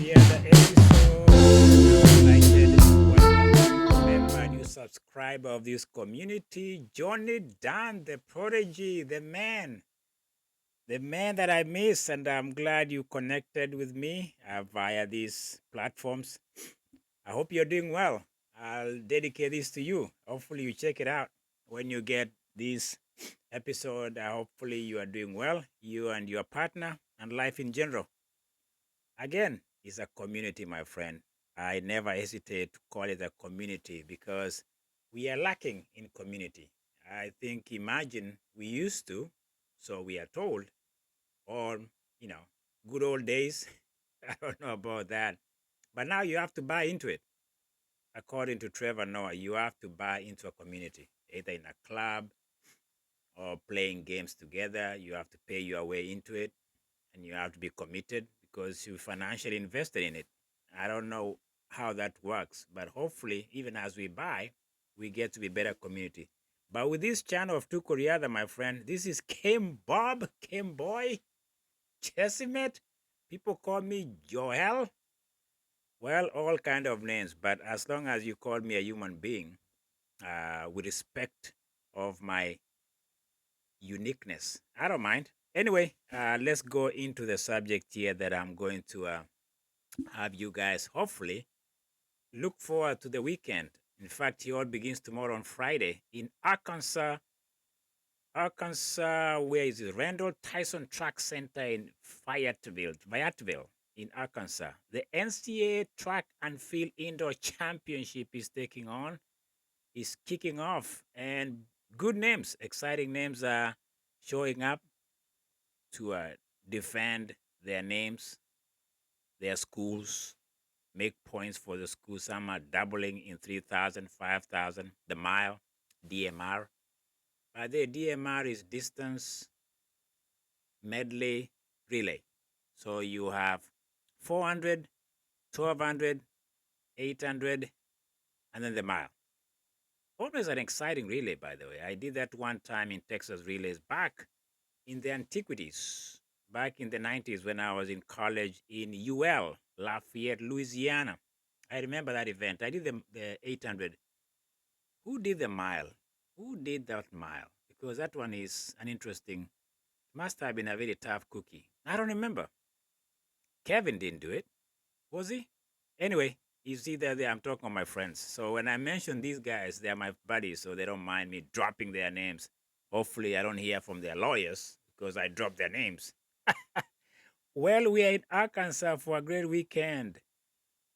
We are the episode. Welcome. Remember, a new subscriber of this community, Johnny Dan, the prodigy, the man that I miss, and I'm glad you connected with me via these platforms. I hope you're doing well. I'll dedicate this to you. Hopefully, you check it out when you get this episode. Hopefully, you are doing well, you and your partner, and life in general. Again, it's a community, my friend. I never hesitate to call it a community because we are lacking in community. I think, imagine we used to, so we are told, or, you know, good old days. I don't know about that. But now you have to buy into it. According to Trevor Noah, you have to buy into a community, either in a club or playing games together. You have to pay your way into it and you have to be committed because you financially invested in it. I don't know how that works, but hopefully, even as we buy, we get to be better community. But with this channel of Two Koreada, my friend, this is Kim Bob, Kim Boy, Chesimet. People call me Joel. Well, all kind of names, but as long as you call me a human being, with respect of my uniqueness, I don't mind. Anyway, let's go into the subject here that I'm going to have you guys hopefully look forward to the weekend. In fact, it all begins tomorrow on Friday in Arkansas. Arkansas, where is it? Randall Tyson Track Center in Fayetteville in Arkansas. The NCAA Track and Field Indoor Championship is kicking off, and good names, exciting names are showing up to defend their names, their schools, make points for the school. Some are doubling in 3,000, 5,000, the mile, DMR. But the DMR is distance, medley, relay. So you have 400, 1,200, 800, and then the mile. Always an exciting relay, by the way. I did that one time in Texas relays back in the antiquities, back in the 90s when I was in college in UL, Lafayette, Louisiana. I remember that event. I did the 800. Who did the mile? Who did that mile? Because that one is an interesting, must have been a very tough cookie. I don't remember. Kevin didn't do it, was he? Anyway, you see that I'm talking on my friends. So when I mention these guys, they're my buddies, so they don't mind me dropping their names. Hopefully, I don't hear from their lawyers because I dropped their names. Well, we are in Arkansas for a great weekend.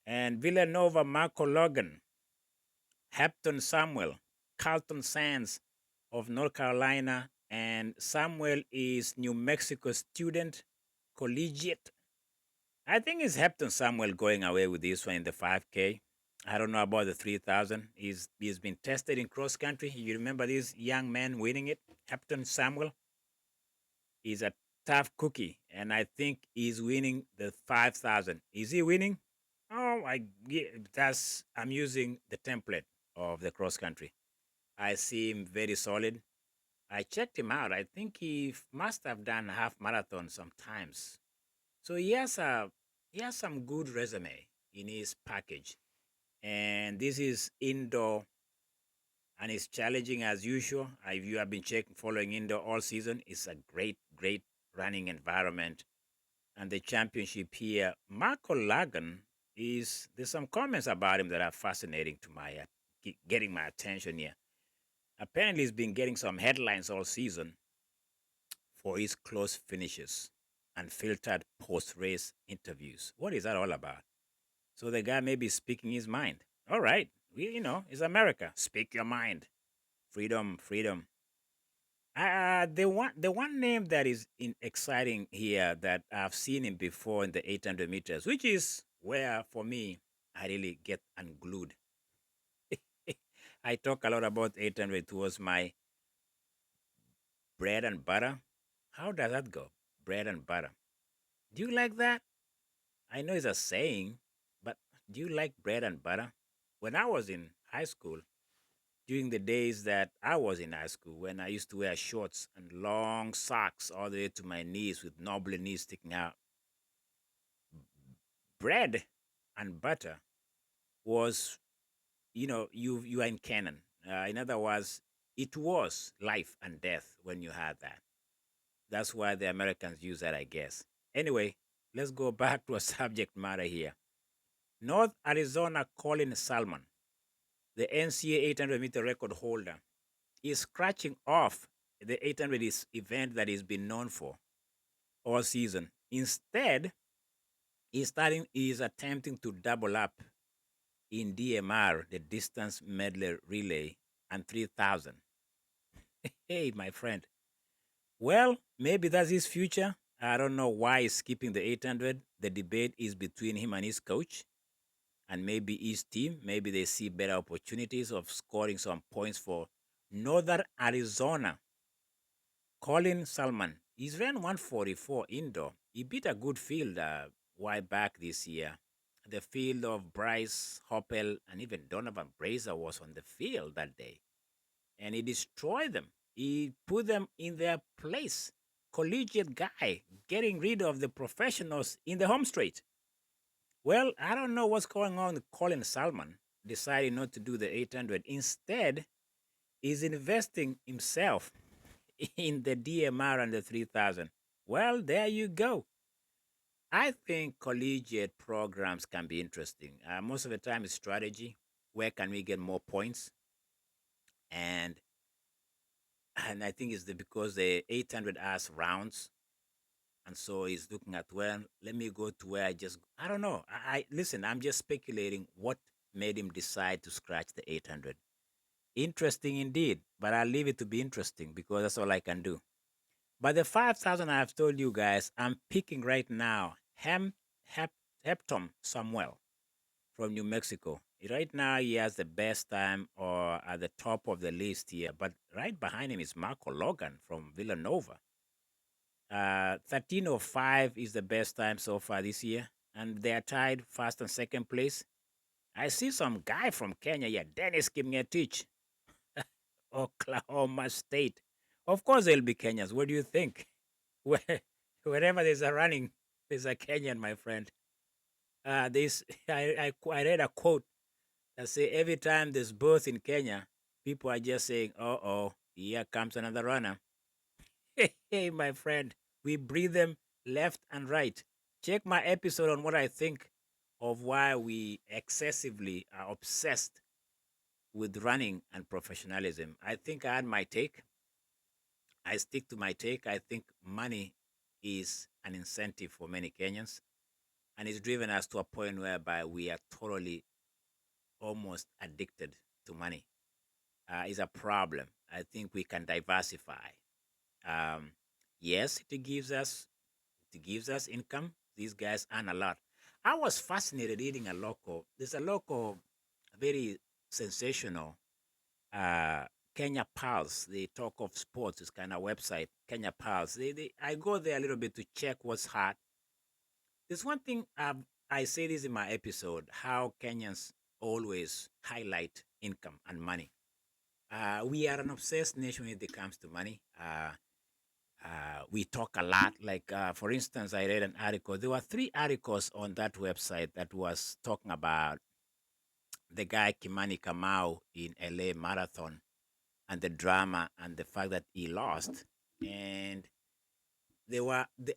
And Villanova, Marco Logan, Hampton Samuel, Carlton Sands of North Carolina, and Samuel is New Mexico student, collegiate. I think it's Hampton Samuel going away with this one in the 5K. I don't know about the 3,000. He's been tested in cross country. You remember this young man winning it? Hampton Samuel is a tough cookie, and I think he's winning the 5,000. Is he winning? Oh, I'm using the template of the cross country. I see him very solid. I checked him out. I think he must have done half marathon sometimes. So he has some good resume in his package. And this is indoor and it's challenging as usual. If you have been following indoor all season, it's a great, great running environment. And the championship here, Marco Lagan there's some comments about him that are fascinating to getting my attention here. Apparently, he's been getting some headlines all season for his close finishes and filtered post-race interviews. What is that all about? So the guy may be speaking his mind. All right, it's America. Speak your mind. Freedom, freedom. The one name that is exciting here that I've seen him before in the 800 meters, which is where for me I really get unglued. I talk a lot about 800. It was my bread and butter. How does that go? Bread and butter. Do you like that? I know it's a saying, but do you like bread and butter? When I was in high school, during the days that I was in high school, when I used to wear shorts and long socks all the way to my knees with knobbly knees sticking out, bread and butter was, you are in Canaan. In other words, it was life and death when you had that. That's why the Americans use that, I guess. Anyway, let's go back to a subject matter here. North Arizona Colin Salmon, the NCAA 800-meter record holder, is scratching off the 800 event that he's been known for all season. Instead, he's attempting to double up in DMR, the distance medley relay, and 3,000. Hey, my friend. Well, maybe that's his future. I don't know why he's skipping the 800. The debate is between him and his coach and maybe his team. Maybe they see better opportunities of scoring some points for Northern Arizona. Colin Salman, he's ran 144 indoor. He beat a good field while back this year. The field of Bryce Hoppel and even Donovan Brazier was on the field that day. And he destroyed them. He put them in their place. Collegiate guy getting rid of the professionals in the home straight. Well, I don't know what's going on with Colin Salman deciding not to do the 800. Instead, he's investing himself in the DMR and the 3000. Well, there you go. I think collegiate programs can be interesting. Most of the time, it's strategy. Where can we get more points? And I think it's because the 800 has rounds, and so he's looking at, well, let me go to where I don't know. I listen. I'm just speculating what made him decide to scratch the 800. Interesting indeed, but I'll leave it to be interesting because that's all I can do. But the 5,000 I've told you guys, I'm picking right now Heptom Samuel from New Mexico. Right now, he has the best time or at the top of the list here, but right behind him is Marco Logan from Villanova. 13:05 is the best time so far this year, and they are tied first and second place. I see some guy from Kenya here, Dennis Kimngetich, Oklahoma State. Of course, they'll be Kenyans. What do you think? Wherever there's a running, there's a Kenyan, my friend. This I read a quote that say every time there's birth in Kenya, people are just saying, "Oh, here comes another runner." Hey, my friend, we breed them left and right. Check my episode on what I think of why we excessively are obsessed with running and professionalism. I think I had my take. I stick to my take. I think money is an incentive for many Kenyans, and it's driven us to a point whereby we are totally almost addicted to money. Is a problem. I think we can diversify. Um, yes, it gives us income. These guys earn a lot. I was fascinated reading a local. There's a local, very sensational uh, Kenya Pulse. They talk of sports. It's kind of website Kenya Pulse. I go there a little bit to check what's hot. There's one thing I say this in my episode: how Kenyans always highlight income and money. We are an obsessed nation when it comes to money. We talk a lot. Like, for instance, I read an article. There were 3 articles on that website that was talking about the guy Kimani Kamau in LA Marathon and the drama and the fact that he lost. And the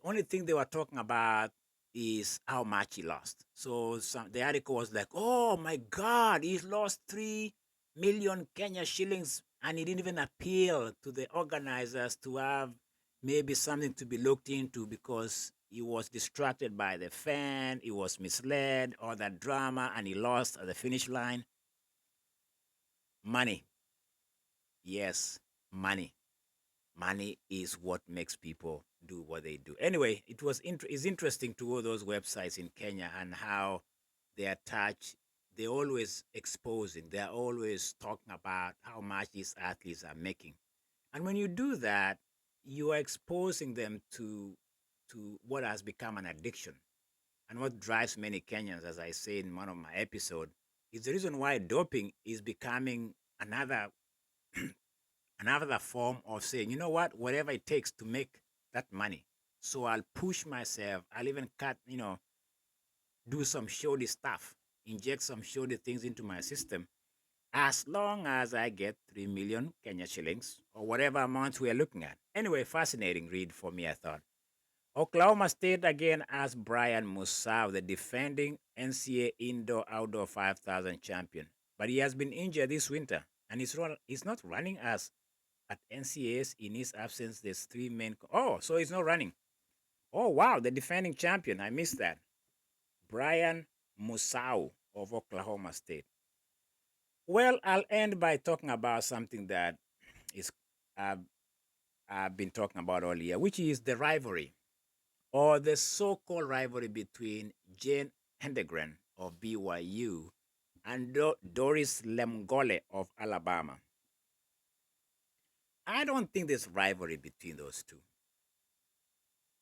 only thing they were talking about is how much he lost. So the article was like, "Oh my God, he lost 3 million Kenya shillings, and he didn't even appeal to the organizers to have maybe something to be looked into because he was distracted by the fan, he was misled, all that drama, and he lost at the finish line." Money, yes, money. Money is what makes people do what they do. Anyway, it's interesting to go those websites in Kenya and how they attach. They're always exposing. They're always talking about how much these athletes are making, and when you do that, you are exposing them to what has become an addiction, and what drives many Kenyans, as I say in one of my episodes, is the reason why doping is becoming another form of saying, you know what, whatever it takes to make that money. So I'll push myself. I'll even cut, do some shoddy stuff, inject some shoddy things into my system, as long as I get 3 million Kenya shillings or whatever amount we are looking at. Anyway, fascinating read for me, I thought. Oklahoma State again as Brian Musau, the defending NCAA indoor outdoor 5,000 champion. But he has been injured this winter and he's not running as at NCAAs in his absence. There's three men. Oh, so he's not running. Oh, wow, the defending champion. I missed that. Brian Musau of Oklahoma State. Well, I'll end by talking about something that is I've been talking about earlier, which is the rivalry or the so-called rivalry between Jane Hendegren of BYU and Doris Lemgole of Alabama. I don't think there's rivalry between those two.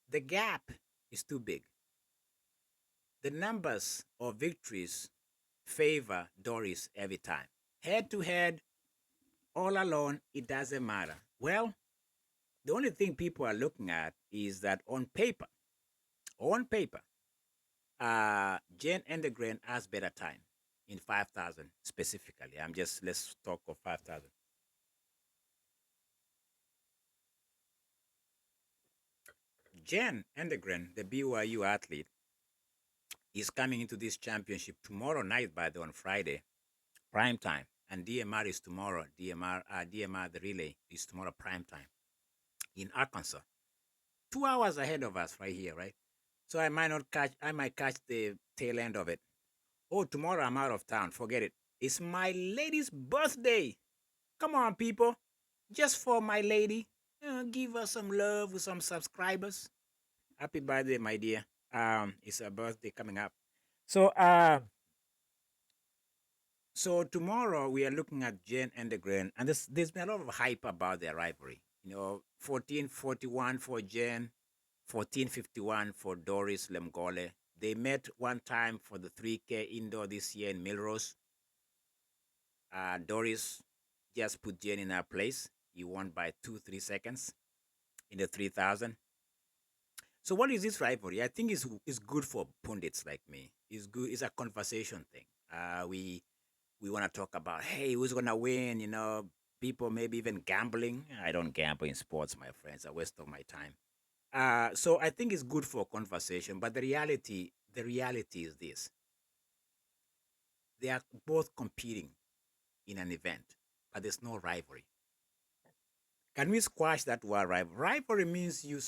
The gap is too big. The numbers of victories favor Doris every time. Head to head, all alone, it doesn't matter. Well, the only thing people are looking at is that on paper, Jane Endegren has better time in 5,000 specifically. Let's talk of 5,000. Jane Endegren, the BYU athlete, is coming into this championship tomorrow night, by the way, on Friday, prime time. And DMR is tomorrow. DMR, the relay, is tomorrow prime time in Arkansas. 2 hours ahead of us right here, right? So I might catch the tail end of it. Oh, tomorrow I'm out of town. Forget it. It's my lady's birthday. Come on, people. Just for my lady. Give her some love with some subscribers. Happy birthday, my dear. It's her birthday coming up. So so tomorrow we are looking at Jane and the Grain, and there's been a lot of hype about their rivalry. 1441 for Jane, 1451 for Doris Lemgole. They met one time for the 3K indoor this year in Milrose. Doris just put Jane in her place. He won by 2-3 seconds in the 3,000. So what is this rivalry? I think it's good for pundits like me. It's good. It's a conversation thing. We want to talk about, hey, who's gonna win? People maybe even gambling. I don't gamble in sports, my friends. A waste of my time. So I think it's good for conversation. But the reality is this: they are both competing in an event, but there's no rivalry. Can we squash that word rivalry? Rivalry means you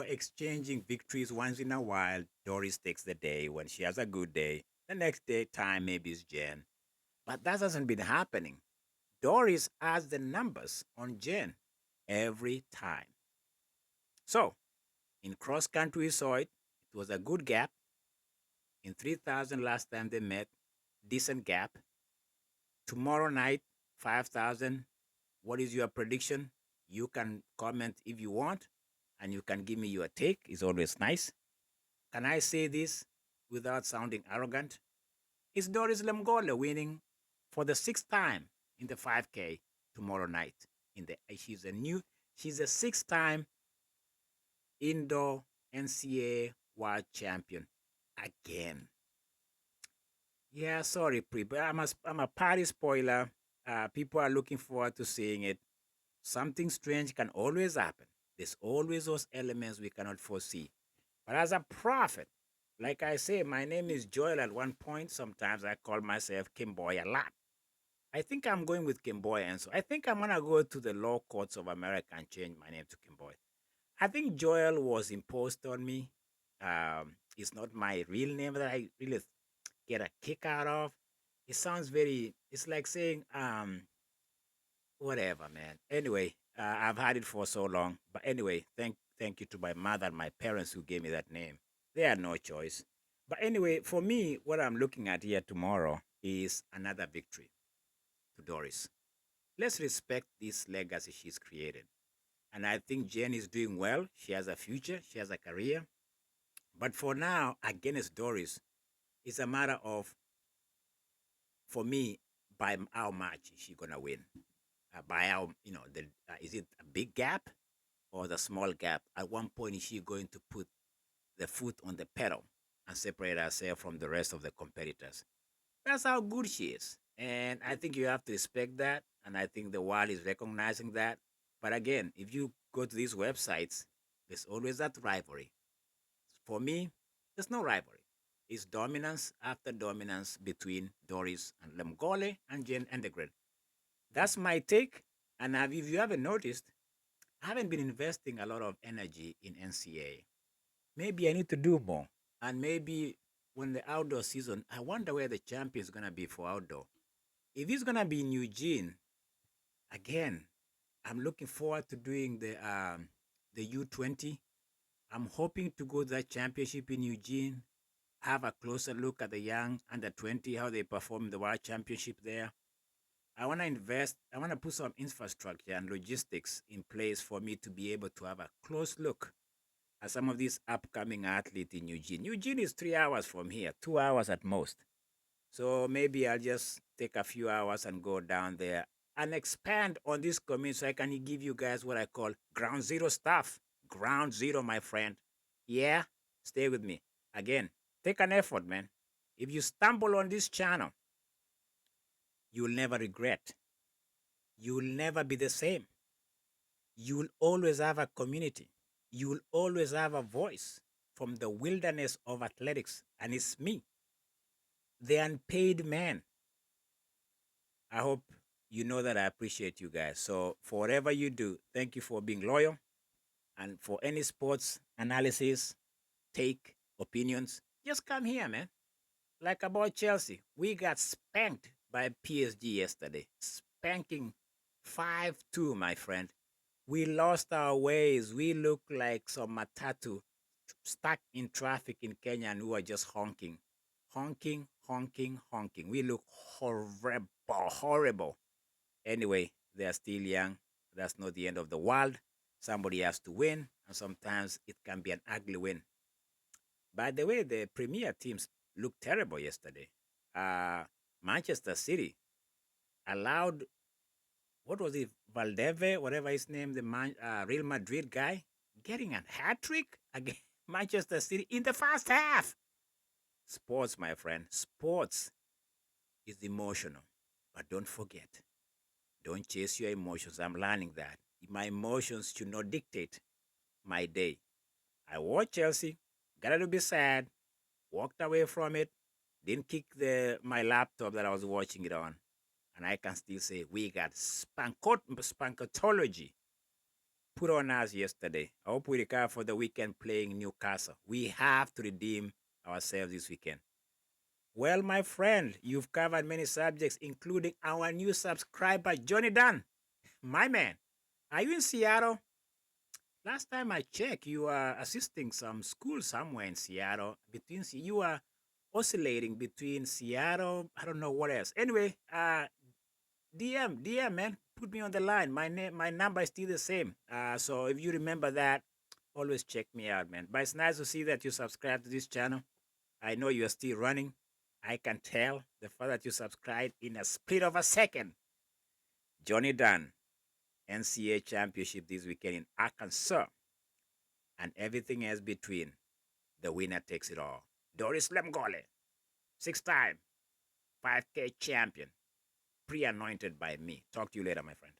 are exchanging victories once in a while. Doris takes the day when she has a good day. The next day, time maybe is Jen. But that hasn't been happening. Doris has the numbers on Jen every time. So, in cross country, we saw it. It was a good gap. In 3,000 last time they met, decent gap. Tomorrow night, 5,000. What is your prediction? You can comment if you want, and you can give me your take. It's always nice. Can I say this without sounding arrogant? It's Doris Lemgole winning for the sixth time in the 5K tomorrow night. She's a six-time indoor NCAA world champion again. Yeah, sorry, but I'm a party spoiler. People are looking forward to seeing it. Something strange can always happen. There's always those elements we cannot foresee. But as a prophet, like I say, my name is Joel at one point. Sometimes I call myself Kimboy a lot. I think I'm going with Kimboy, and so I think I'm gonna go to the law courts of America and change my name to Kimboy. I think Joel was imposed on me. It's not my real name that I really get a kick out of. It sounds very. It's like saying whatever, man. Anyway, I've had it for so long. But anyway, thank you to my mother and my parents who gave me that name. They had no choice. But anyway, for me, what I'm looking at here tomorrow is another victory to Doris. Let's respect this legacy she's created. And I think Jen is doing well. She has a future, she has a career. But for now, against Doris, it's a matter of, for me, by how much is she gonna win? By how, is it a big gap or the small gap? At one point, is she going to put the foot on the pedal and separate ourselves from the rest of the competitors. That's how good she is. And I think you have to respect that. And I think the world is recognizing that. But again, if you go to these websites, there's always that rivalry. For me, there's no rivalry. It's dominance after dominance between Doris and Lemgole and Jane Endegren. That's my take. And if you haven't noticed, I haven't been investing a lot of energy in NCAA. Maybe I need to do more. And maybe when the outdoor season, I wonder where the champion is going to be for outdoor. If he's going to be in Eugene, again, I'm looking forward to doing the U20. I'm hoping to go to that championship in Eugene, have a closer look at the young under 20, how they perform in the world championship there. I want to invest, I want to put some infrastructure and logistics in place for me to be able to have a close look at some of these upcoming athletes in Eugene. Eugene is 3 hours from here, 2 hours at most. So maybe I'll just take a few hours and go down there and expand on this community so I can give you guys what I call ground zero stuff. Ground zero, my friend. Yeah, stay with me. Again, take an effort, man. If you stumble on this channel, you'll never regret. You'll never be the same. You'll always have a community. You'll always have a voice from the wilderness of athletics. And it's me, the unpaid man. I hope you know that I appreciate you guys. So for whatever you do, thank you for being loyal. And for any sports analysis, take opinions, just come here, man. Like about Chelsea, we got spanked by PSG yesterday. Spanking 5-2, my friend. We lost our ways. We look like some matatu stuck in traffic in Kenya and who are just honking. Honking, honking, honking. We look horrible, horrible. Anyway, they are still young. That's not the end of the world. Somebody has to win, and sometimes it can be an ugly win. By the way, the premier teams looked terrible yesterday. Manchester City allowed, what was it, Valdeve, whatever his name, the Real Madrid guy, getting a hat trick against Manchester City in the first half. Sports, my friend, sports is emotional. But don't forget, don't chase your emotions. I'm learning that. My emotions should not dictate my day. I watched Chelsea, got a little bit sad, walked away from it, didn't kick my laptop that I was watching it on. And I can still say we got spankotology put on us yesterday. I hope we recover for the weekend playing Newcastle. We have to redeem ourselves this weekend. Well, my friend, you've covered many subjects, including our new subscriber, Johnny Dunn. My man, are you in Seattle? Last time I checked, you are assisting some school somewhere in Seattle. You are oscillating between Seattle, I don't know what else. Anyway, DM, man, put me on the line. My number is still the same. So if you remember that, always check me out, man. But it's nice to see that you subscribe to this channel. I know you are still running. I can tell the fact that you subscribed in a split of a second. Johnny Dunn, NCAA championship this weekend in Arkansas, and everything else between. The winner takes it all. Doris Lemgole, 6-time 5K champion, pre-anointed by me. Talk to you later, my friend.